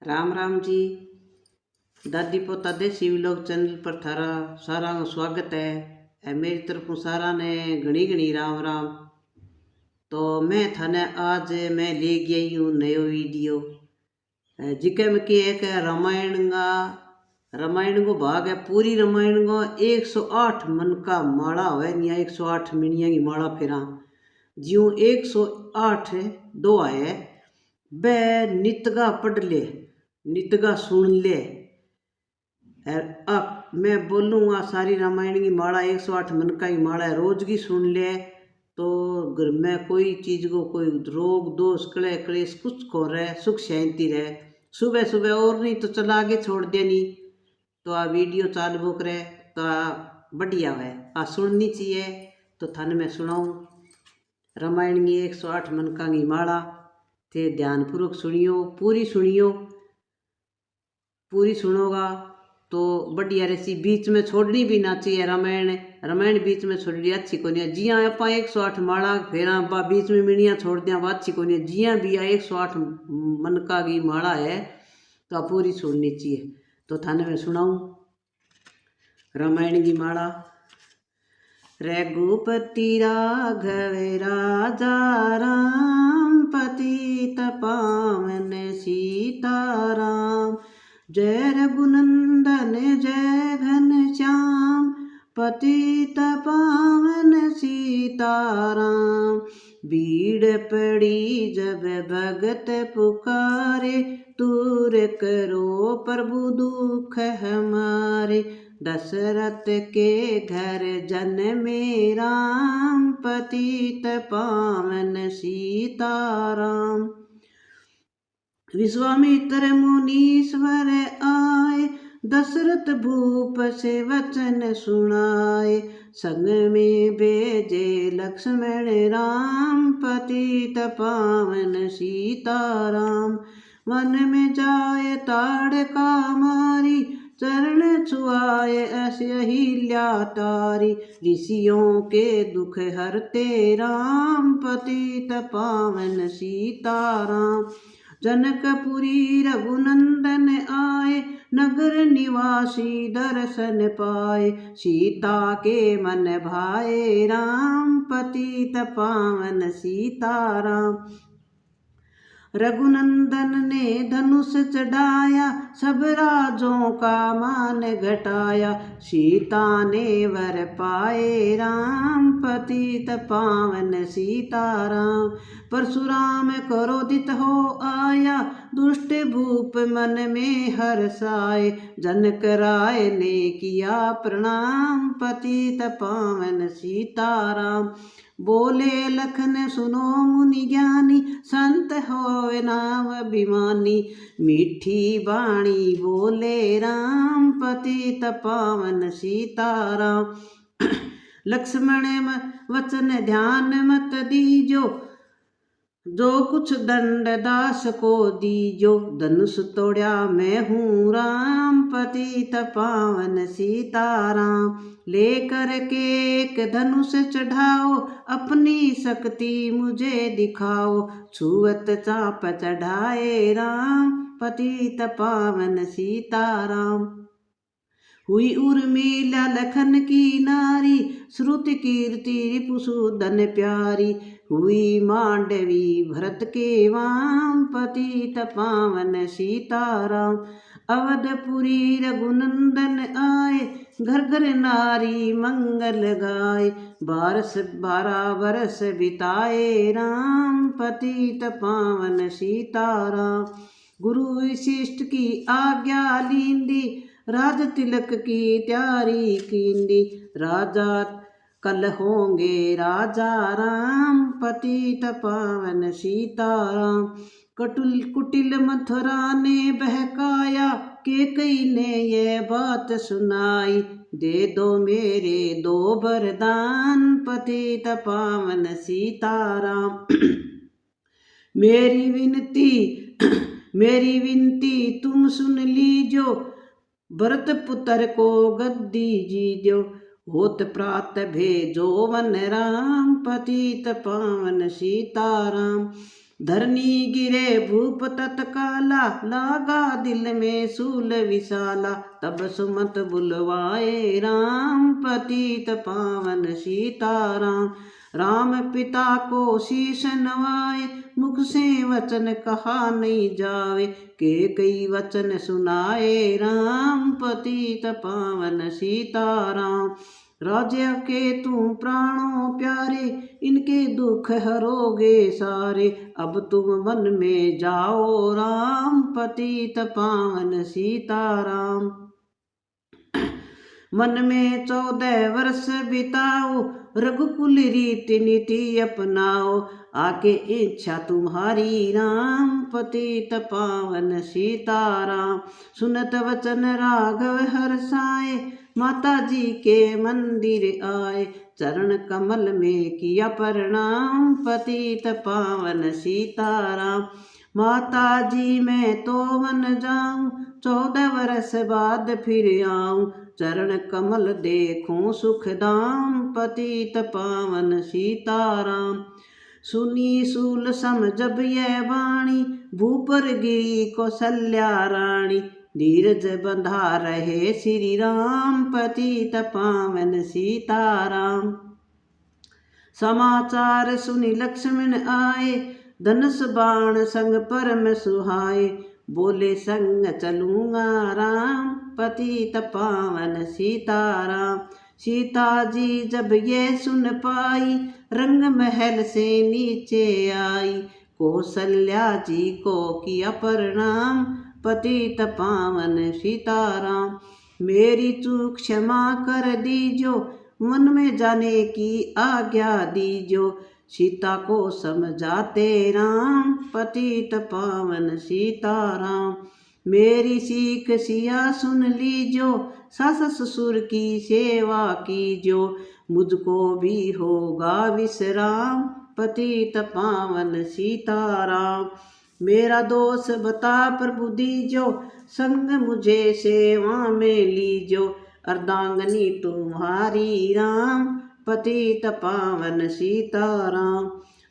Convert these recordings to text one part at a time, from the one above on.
राम राम जी। दादी पोता देसी व्लॉग चैनल पर थारा सारा को स्वागत है। मेरी तरफ सारा ने घनी घनी राम राम। तो मैं थाने आज मैं ले गई हूँ नयो वीडियो जिके में कि एक रामायण को भाग है। पूरी रामायण को 108 मन का माला है, 108 मिनिया की माला फिरा ज्यों 108 दो है। वे नितगा पढ़ ले, नितगा सुन ले। अब मैं बोलूँगा सारी रामायण की माला 108 मन का ही माला है, रोज की सुन ले तो घर में कोई चीज़ को कोई रोग दोष कले क्लेश कुछ को रहे, सुख शांति रहे। सुबह सुबह और नहीं तो चला आगे छोड़ देनी तो आ वीडियो चालू करे तो बढ़िया है, आ सुननी चाहिए। तो थाने मैं सुनाऊँ रामायण की 108 मन का की माला थे, ध्यानपूर्वक सुनियो, पूरी सुनियो। पूरी सुनोगा तो बढ़िया रहसी, बीच में छोड़नी भी ना चाहिए। रामायण बीच में छोड़ी अच्छी को नहीं। जिया आप 108 माला फेरा बा बीच में मिनिया छोड़ दिया वो अच्छी को नहीं। जिया भी 108 मन का की माला है तो आप पूरी सुननी चाहिए। तो थाने में सुनाऊँ रामायण की माला। रघुपति राघव राजा राम, पतित पावन सीताराम। जय रघुनंदन जय घनश्याम, पतित पावन सीताराम। भीड़ पड़ी जब भगत पुकारे, दूर करो प्रभु दुख हमारे। दशरथ के घर जन्मे राम, पतित पावन सीताराम। विश्वामित्र मुनीश्वर आए, दशरथ भूप से वचन सुनाए। संग में भेजे लक्ष्मण राम, पतित पावन सीताराम। वन में जाए ताड़का मारी, चरण छुआए अहिल्या तारी। ऋषियों के दुख हरते राम, पतित पावन सीताराम। जनकपुरी रघुनंदन आए, नगर निवासी दर्शन पाए। सीता के मन भाए राम, पतित पावन सीताराम। रघुनंदन ने धनुष चढ़ाया, सब राजों का मान घटाया। सीता ने वर पाए राम, पतित पावन सीताराम। परशुराम क्रोधित हो आया, दुष्ट भूप मन में हर्षाए। जनक राय ने किया प्रणाम, पतित पावन सीताराम। बोले लखन सुनो मुनि ज्ञानी, संत होवे नाम अभिमानी। मीठी बाणी बोले राम, पतित पावन सीताराम। लक्ष्मण वचन ध्यान मत दीजो, जो कुछ दंड दास को दीजो। धनुष तोड़ा मैं हूँ राम, पतित पावन सीताराम। लेकर के एक धनुष चढ़ाओ, अपनी शक्ति मुझे दिखाओ। छुअत चाप चढ़ाए राम, पतित पावन सीताराम। हुई उर्मिला लखन की नारी, श्रुति कीर्ति रिपुसूदन प्यारी। हुई मांडवी भरत के वाम, पतित पावन सीताराम। अवधपुरी रघुनंदन आए, घर घर नारी मंगल गाए। 12 बरस बिताए राम, पतित पावन सीताराम। गुरु विशिष्ट की आज्ञा लींदी, राज तिलक की त्यारी कींदी। राजा कल होंगे राजा राम, पतित पावन सीताराम। कुटिल मथुरा ने बहकाया, कैकेयी ने ये बात सुनाई। दे दो मेरे 2 वरदान, पतित पावन सीताराम। मेरी विनती तुम सुन लीजो, भरत पुत्र को गद्दी जीजो। होत प्रात भेजो वन राम, पतित पावन सीताराम। धरनी गिरे भूप तत्काला, लागा दिल में सूल विशाला। तब सुमत बुलवाए राम, पतित पावन सीताराम। राम पिता को शीश नवाए, मुख से वचन कहा नहीं जावे। के कई वचन सुनाए राम, पतित पावन सीताराम। राजा के तुम प्राणों प्यारे, इनके दुख हरोगे सारे। अब तुम वन में जाओ राम, पतित पावन सीताराम। मन में 14 वर्ष बिताओ, रघुकुल रीति नीति अपनाओ। आके इच्छा तुम्हारी राम, पतित पावन सीताराम। सुनत वचन राघव हर्षाए, माता जी के मंदिर आए। चरण कमल में किया प्रणाम, पतित पावन सीताराम। माता जी मैं तो वन जाऊं, 14 वर्ष बाद फिर आऊं। चरण कमल देखूं सुखदाम, पतित पावन सीताराम। सुनी सूल सम जब यह वाणी, भूपर गिरी कौशल्या रानी। धीरज बंधा रहे श्री राम, पतित पावन सीताराम। समाचार सुनी लक्ष्मण आए, धनुष बाण संग परम सुहाए। बोले संग चलूंगा राम, पतित पावन सीताराम। सीता जी जब ये सुन पाई, रंग महल से नीचे आई। कौशल्या जी को किया प्रणाम, पतित पावन सीताराम। मेरी चूक क्षमा कर दीजो, मन में जाने की आज्ञा दीजो। सीता को समझाते राम, पतित पावन सीताराम। मेरी सीख सिया सुन लीजो, सास ससुर की सेवा कीजो। मुझको भी होगा विश्राम, पतित पावन सीताराम। मेरा दोष बता प्रभु दीजो, संग मुझे सेवा में लीजो। अर्धांगनी तुम्हारी राम, पतित पावन सीताराम।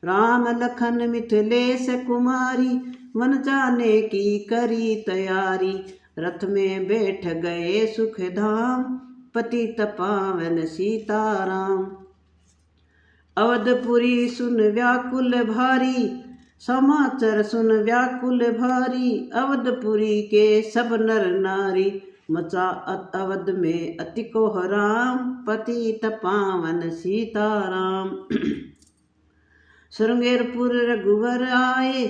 राम लखन मिथिलेश कुमारी, वन जाने की करी तैयारी। रथ में बैठ गए सुखधाम, पतित पावन सीताराम। अवधपुरी सुन व्याकुल भारी, समाचार सुन व्याकुल भारी। अवधपुरी के सब नर नारी, मचा अवध में अति कोहराम, पतित पावन सीताराम। श्रृंगेरपुर रघुवर आए,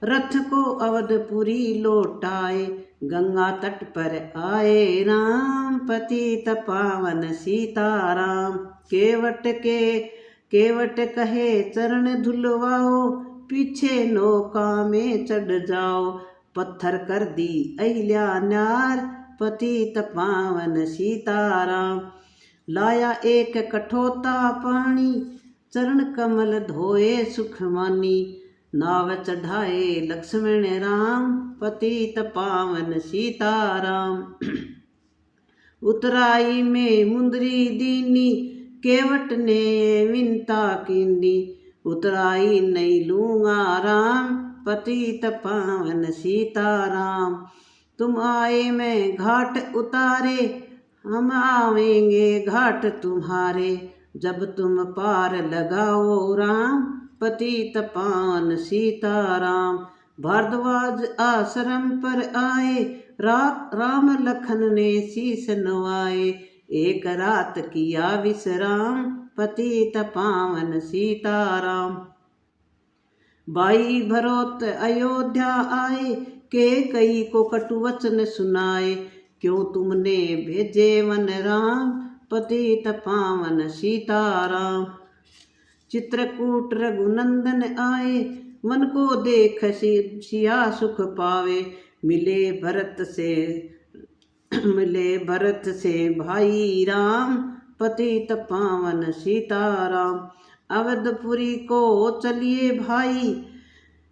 रथ को अवधपुरी लौटाए। गंगा तट पर आए राम, पतित पावन सीताराम। केवट कहे चरण धुलवाओ, पीछे नौका में चढ़ जाओ। पत्थर कर दी अहिल्या न्यार, पतित पावन सीताराम। लाया एक कठोता पानी, चरण कमल धोए सुख मानी। नाव चढ़ाए लक्ष्मण राम, पतित पावन सीताराम। उतराई में मुंदरी दीनी, केवट ने विनता कीनी। उतराई नहीं लूंगा राम, पतित पावन सीताराम। तुम आए मैं घाट उतारे, हम आवेंगे घाट तुम्हारे। जब तुम पार लगाओ राम, पतित पावन सीताराम। भारद्वाज आश्रम पर आए, राम लखन ने शीश नवाए। एक रात किया विश्राम, पतित पावन सीताराम। भाई भरत अयोध्या आए, के कई को कटु वचन सुनाए। क्यों तुमने भेजे वन राम, पतित पावन सीताराम। चित्रकूट रघुनंदन आए, मन को देख सिया सुख पावे। मिले भरत से भाई राम, पतित पावन सीताराम। अवधपुरी को चलिए भाई,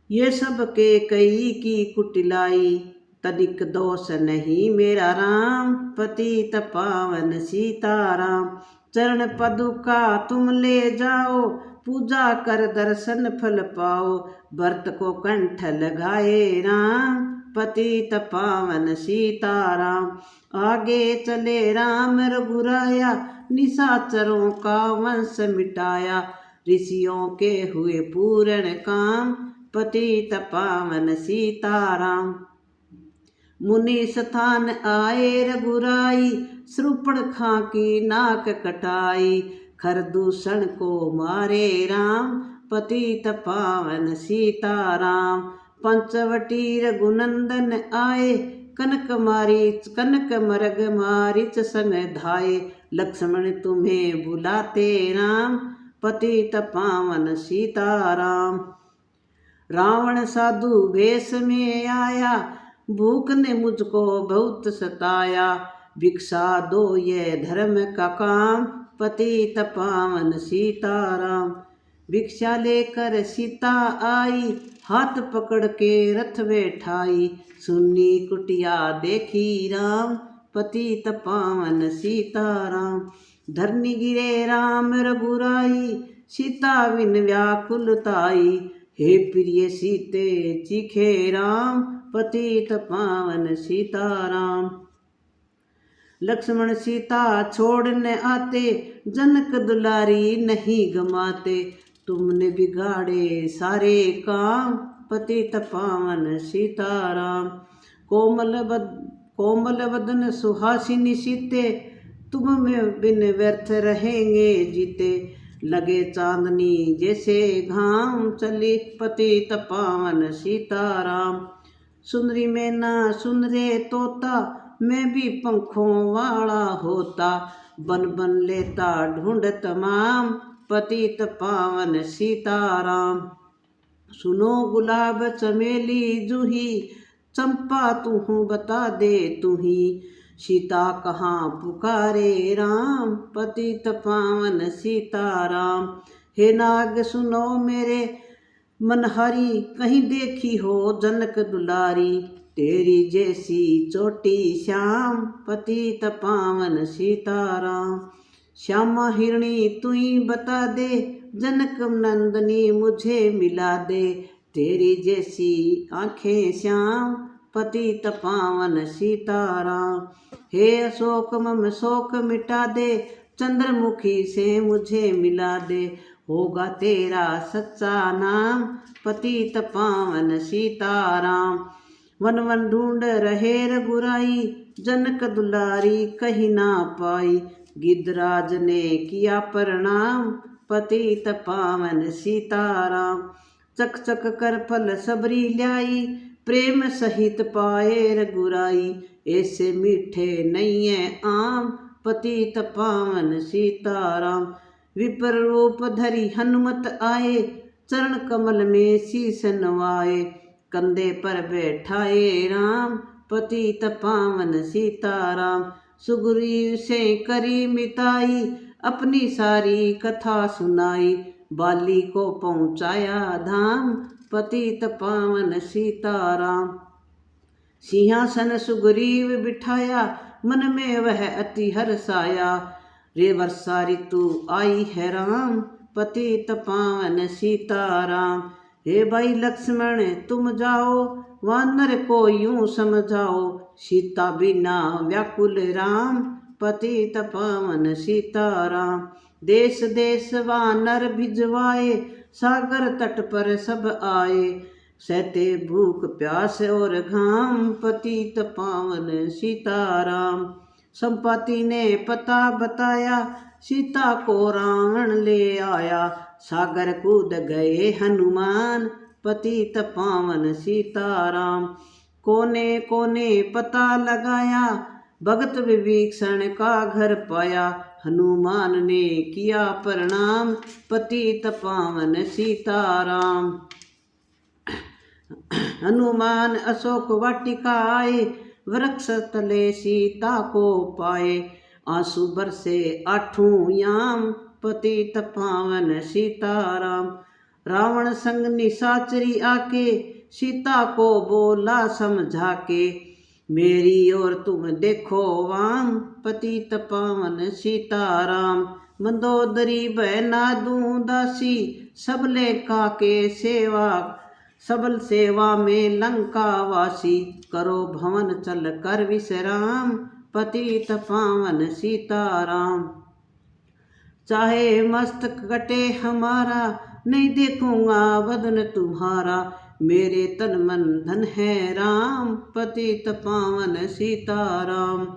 ये सब के कई की कुटिलाई। तनिक दोष नहीं मेरा राम, पतित पावन सीताराम। चरण पदुका तुम ले जाओ, पूजा कर दर्शन फल पाओ, व्रत को कंठ लगाए राम, पतित पावन सीताराम। आगे चले राम रघुराया, निशाचरों का वंश मिटाया, ऋषियों के हुए पूर्ण काम, पतित पावन सीताराम। मुनि स्थान आए रघुराई, शूर्पणखा की नाक कटाई, खरदूषण को मारे राम, पतित पावन सीताराम। पंचवटी रघुनंदन आए, कनक मरग मारीच संग धाये, लक्ष्मण तुम्हें बुलाते राम, पतित पावन सीताराम। रावण साधु वेश में आया, भूख ने मुझको बहुत सताया, भिक्षा दो ये धर्म का काम, पतित पावन सीताराम। भिक्षा लेकर सीता आई, हाथ पकड़ के रथ बैठाई, सुन्नी कुटिया देखी राम, पतित पावन सीताराम। धरनी गिरे राम रघुराई, सीता बिन व्याकुलताई, हे प्रिय सीते चीखे राम, पतित पावन सीताराम। लक्ष्मण सीता छोड़ने आते, जनक दुलारी नहीं गमाते, तुमने बिगाड़े सारे काम, पतित पावन सीताराम। कोमल वदन सुहासिनी सीते, तुम में बिन व्यर्थ रहेंगे जीते, लगे चांदनी जैसे घाम, चली पतित पावन सीताराम। सुंदरी मैना सुन रे तोता, मैं भी पंखों वाला होता, बन बन लेता ढूंढ तमाम, पतित पावन सीताराम। सुनो गुलाब चमेली जूही, चंपा तू बता दे तू ही, सीता कहाँ पुकारे राम, पतित पावन सीताराम। हे नाग सुनो मेरे मनहरी, कहीं देखी हो जनक दुलारी, तेरी जैसी चोटी श्याम, पतित पावन सीताराम। श्यामा हिरणी तू ही बता दे, जनक नंदनी मुझे मिला दे, तेरी जैसी आंखें श्याम, पतित पावन सीताराम। हे अशोक मम शोक मिटा दे, चंद्रमुखी से मुझे मिला दे, होगा तेरा सच्चा नाम, पतित पावन सीताराम। वन वन ढूंढ रहे रघुराई, जनक दुलारी कहीं ना पाई, गिद्धराज ने किया प्रणाम, पतित पावन सीताराम। चक चक कर फल सबरी ल्याई, प्रेम सहित पाए रघुराई, ऐसे मीठे नहीं है आम, पतित पावन सीताराम। विपर रूप धरी हनुमत आए, चरण कमल में शीस नवाए, कंधे पर बैठाए राम, पतित पावन सीताराम। सुग्रीव से करी मिताई, अपनी सारी कथा सुनाई, बाली को पहुँचाया धाम, पतित पावन सीताराम। सिंहासन सुग्रीव बिठाया, मन में वह अति हर्षाया, रे वर्षा ऋतु आई है राम, पतित पावन सीताराम। हे भाई लक्ष्मण तुम जाओ, वानर को यूं समझाओ, सीता बिना व्याकुल राम, पतित पावन सीताराम। देश देश वानर भिजवाए, सागर तट पर सब आए, सहते भूख प्यास और घाम, पतित पावन सीताराम। संपाति ने पता बताया, सीता को रावण ले आया, सागर कूद गए हनुमान, पतित पावन सीताराम। कोने कोने पता लगाया, भगत विभीषण का घर पाया, हनुमान ने किया प्रणाम, पतित पावन सीताराम। हनुमान अशोक वाटिका आए, वृक्ष तले सीता को पाए, आंसू बरसे आठों याम, पतित पावन सीताराम। रावण संग निशाचरी आके, सीता को बोला समझा के, मेरी ओर तुम देखो वाम, पतित पावन सीताराम। मंदोदरी बहना दूं दासी, सबले का के सेवा, सबल सेवा में लंका वासी, करो भवन चल कर विश्राम, पतित पावन सीताराम। चाहे मस्तक कटे हमारा, नहीं देखूंगा बदन तुम्हारा, मेरे तन मन धन है राम, पतित पावन सीताराम।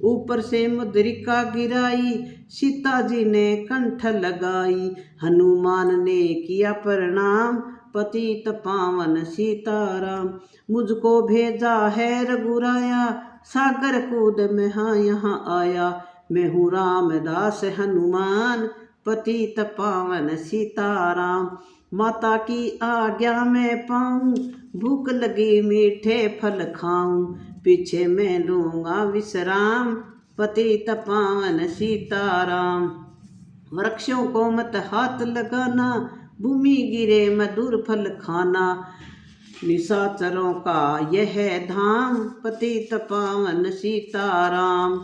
ऊपर से मुद्रिका गिराई, सीता जी ने कंठ लगाई, हनुमान ने किया प्रणाम, पतित पावन सीताराम। मुझको भेजा है रघुराया, सागर कूद में हाँ यहाँ आया, मैं हूँ रामदास हनुमान, पतित पावन सीताराम। माता की आज्ञा मैं पाऊँ, भूख लगी मीठे फल खाऊं, पीछे मैं लूँगा विश्राम, पतित पावन सीताराम। वृक्षों को मत हाथ लगाना, भूमि गिरे मधुर फल खाना, निशाचरों का यह धाम, पतित पावन सीताराम।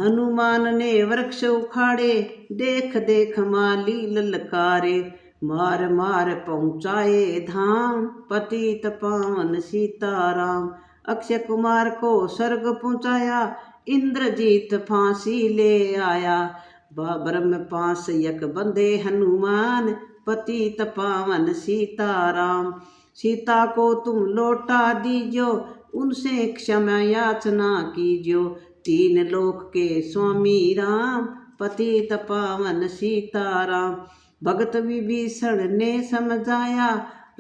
हनुमान ने वृक्ष उखाड़े, देख देख माली ललकारे, मार मार पहुँचाए धाम, पतित पावन सीताराम। अक्षय कुमार को स्वर्ग पहुँचाया, इंद्रजीत फांसी ले आया, ब्रह्म पास यक बंदे हनुमान, पतित पावन सीताराम। सीता को तुम लौटा दीजो, उनसे क्षमा याचना कीजियो, तीन लोक के स्वामी राम, पतित पावन सीताराम। भगत विभीषण ने समझाया,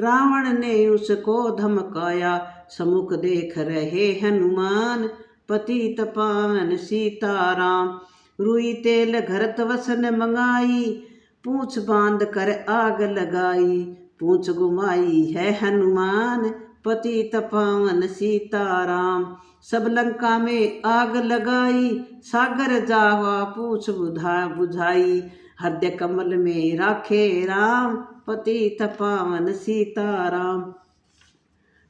रावण ने उसको धमकाया, सम्मुख देख रहे हनुमान, पतित पावन सीताराम। रुई तेल घरत वसन मंगाई, पूंछ बांध कर आग लगाई, पूंछ घुमाई है हनुमान, पतित पावन सीताराम। सब लंका में आग लगाई, सागर जावा पूछ बुझाई, हृदय कमल में राखे राम, पतित पावन सीताराम।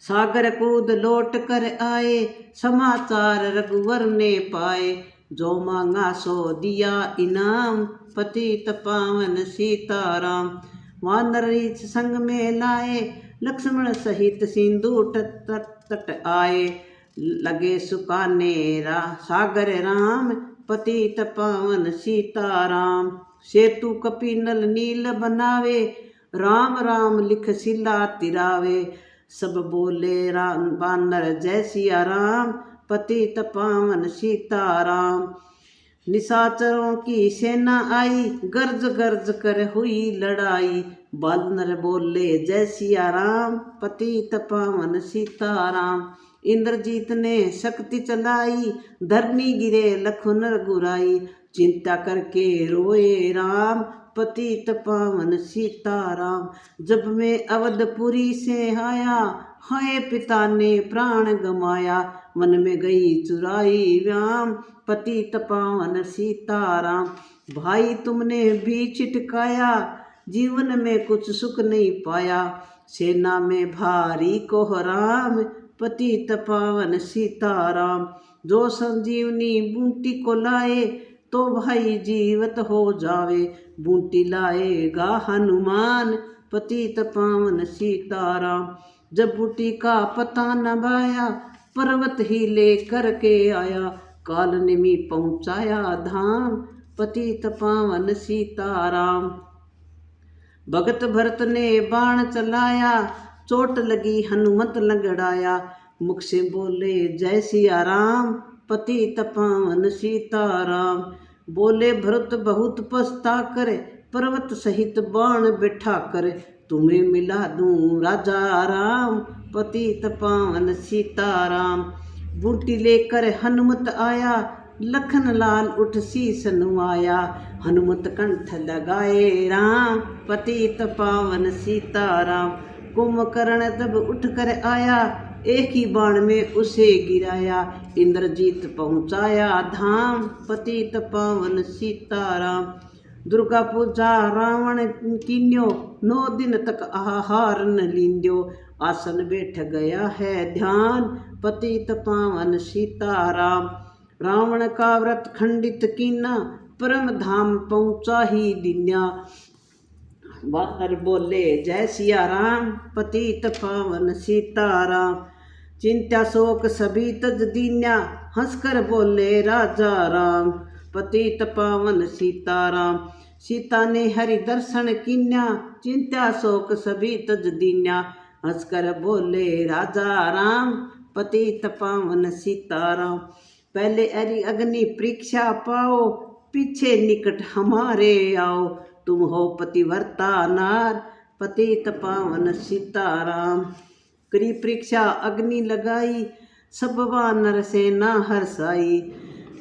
सागर कूद लौट कर आए, समाचार रघुवर ने पाए, जो मांगा सो दिया इनाम, पतित पावन सीताराम। वानर रीछ संग में लाए, लक्ष्मण सहित सिंधु तट आए, लगे सुकाने सागर राम, पतित पावन सीताराम। सेतु कपिनल नील बनावे, राम राम लिख शिला तिरावे, सब बोले राम बानर जय सिया राम, पतित पावन सीताराम। निशाचरों की सेना आई, गर्ज गर्ज कर हुई लड़ाई, बानर बोले जय सिया राम, पतित पावन सीताराम। इंद्रजीत ने शक्ति चलाई, धरनी गिरे लखन रघुराई, चिंता करके रोए राम, पतित पावन सीताराम। जब मैं अवधपुरी से आया, हाय पिता ने प्राण गमाया, मन में गई चुराई राम, पतित पावन सीताराम। भाई तुमने भी छिटकाया, जीवन में कुछ सुख नहीं पाया, सेना में भारी कोहराम, पतित पावन सीताराम। जो संजीवनी बूटी को लाए, तो भाई जीवित हो जावे, बूटी लाएगा हनुमान, पतित पावन सीताराम। जब बूटी का पता न पाया, पर्वत ही लेकर के आया, काल निमि पहुँचाया धाम, पतित पावन सीताराम। भगत भरत ने बाण चलाया, चोट लगी हनुमत लगड़ाया, मुख से बोले जय सिया राम, पतित पावन सीताराम। बोले भरत बहुत पछता कर, पर्वत सहित बाण बिठा कर, तुम्हें मिला दूं राजा राम, पतित पावन सीताराम। बूटी लेकर हनुमत आया, लखन लाल उठ शीस नुआया, हनुमत कंठ लगाए राम, पतित पावन सीताराम। कुंभकर्ण तब उठ कर आया, एक ही बाण में उसे गिराया, इंद्रजीत पहुँचाया धाम, पतित पावन सीताराम। दुर्गा पूजा रावण कीन्यो, 9 दिन तक आहार न लींद्यो, आसन बैठ गया है ध्यान, पतित पावन सीताराम। रावण का व्रत खंडित कीना, परम धाम पहुँचा ही दीन्या। वानर बोले जय सिया राम, पतित पावन सीताराम। चिंता शोक सभी तज दीन्या, हंसकर बोले राजा राम, पतित पावन सीताराम। सीता ने हरि दर्शन कीन्या, चिंता शोक सभी तज दीन्या, हंसकर बोले राजा राम, पतित पावन सीताराम। पहले हरि अग्नि परीक्षा पाओ, पीछे निकट हमारे आओ, तुम हो पतिव्रता नार, पतित पावन सीताराम। करी परीक्षा अग्नि लगाई, सब वानर सेना हर्षाई,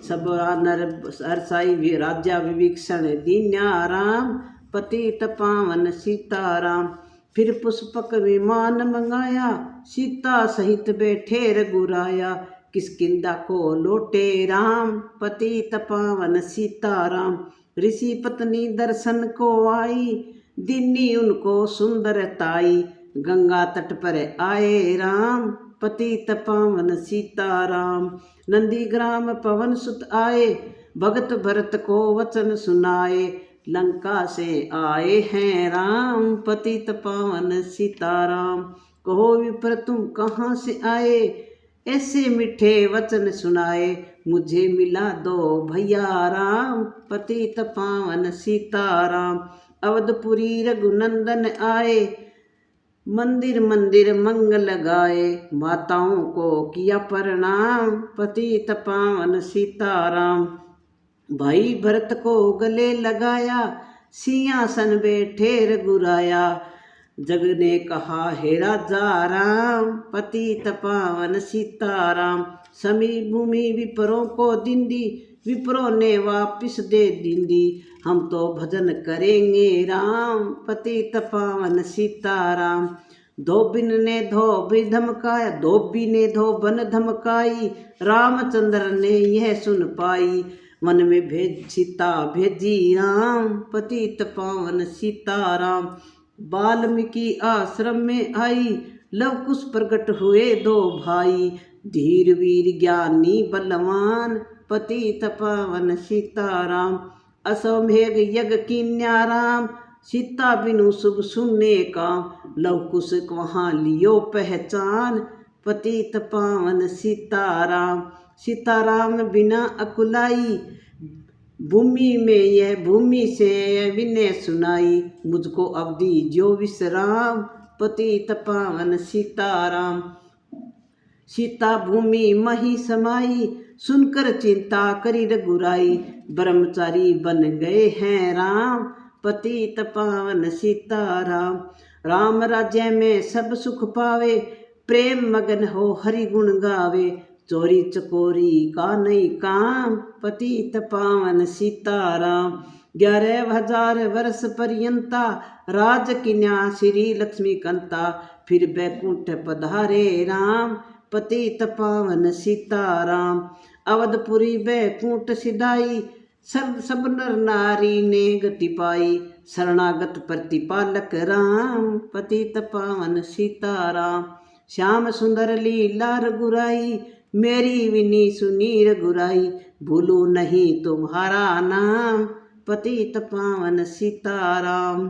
सब वानर हर्षाई राजा विभीषण दीन्या राम, पतित पावन सीताराम। फिर पुष्पक विमान मंगाया, सीता सहित बैठे रघुराया, किष्किंधा को लौटे राम, पतित पावन सीताराम। ऋषि पत्नी दर्शन को आई, दीनी उनको सुंदरताई, गंगा तट पर आए राम, पतित पावन सीताराम। नंदीग्राम पवन सुत आए, भगत भरत को वचन सुनाए, लंका से आए हैं राम, पतित पावन सीताराम। कहो विप्र तुम कहाँ से आए, ऐसे मीठे वचन सुनाए, मुझे मिला दो भैया राम, पतित पावन सीताराम। अवधपुरी रघुनंदन आए, मंदिर मंदिर मंगल गाए, माताओं को किया प्रणाम, पतित पावन सीताराम। भाई भरत को गले लगाया, सिंहासन बैठे रघुराया, जग ने कहा हे राजा राम, पतित पावन सीताराम। समी भूमि विप्रों को दिंदी, विप्रों ने वापिस दे दिंदी, हम तो भजन करेंगे राम, पतित पावन सीताराम। धोबिन ने धोबी धमकाया, धोबी ने धोबन धमकाई, रामचंद्र ने यह सुन पाई, मन में भेज सीता भेजी राम, पतित पावन सीताराम। वाल्मीकि आश्रम में आई, लव कुश प्रकट हुए दो भाई, धीर वीर ज्ञानी बलवान, पतित पावन सीताराम। अश्वमेघ यज्ञ कीन्या राम, सीता बिनु शुभ सुनने का, लव कुश वहाँ लियो पहचान, पतित पावन सीताराम। सीताराम बिना अकुलाई, भूमि में यह भूमि से विनय सुनाई, मुझको अवधि जो विश्राम, पतित पावन सीताराम। सीता भूमि मही समाई, सुनकर चिंता करी रघुराई, ब्रह्मचारी बन गए हैं राम, पतित पावन सीताराम। राम राज्य में सब सुख पावे, प्रेम मगन हो हरि गुण गावे, चोरी चकोरी का नहीं काम, पतित पावन सीताराम। 11,000 वर्ष पर्यंता, राज किन्या श्री लक्ष्मी कंता, फिर बैकुंठ पधारे राम, पतित पावन सीताराम। अवधपुरी बैकुंठ सिधाई, सब नर नारी ने गति पाई, शरणागत प्रतिपालक राम, पतित पावन सीताराम। श्याम सुंदर लीला रघुराई, मेरी विनी सुनी रघुराई, भूलू नहीं तुम्हारा नाम, पतित पावन सीताराम।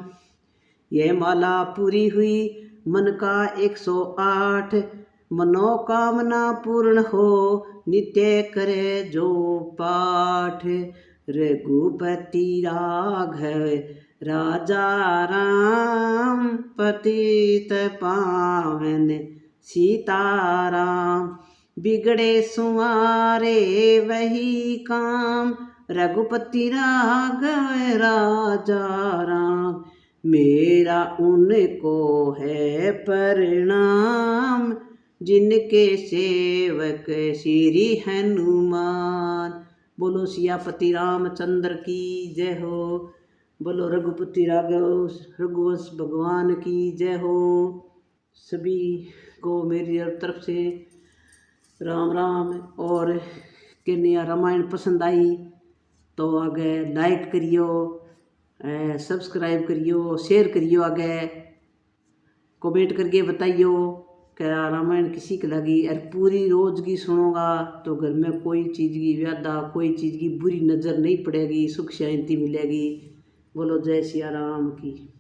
यह माला पूरी हुई मन का 108, मनोकामना पूर्ण हो, नित्य करे जो पाठ। रघुपति राघव राजा राम, पतित पावन सीताराम। बिगड़े सुमारे वही काम, रघुपति राघव राजा राम, मेरा उनको है प्रणाम, जिनके सेवक श्री हनुमान। बोलो सियापति रामचंद्र की जय हो, बोलो रघुपति राघव रघुवंश भगवान की जय हो। सभी को मेरी तरफ से राम राम। और कन्या रामायण पसंद आई तो आगे लाइक करियो, सब्सक्राइब करियो, शेयर करियो, आगे कमेंट करके बताइयो। क्या रामायण किसी की लगी और पूरी रोज की सुनोगा तो घर में कोई चीज़ की व्याधा, कोई चीज़ की बुरी नज़र नहीं पड़ेगी, सुख शांति मिलेगी। बोलो जय सिया राम की।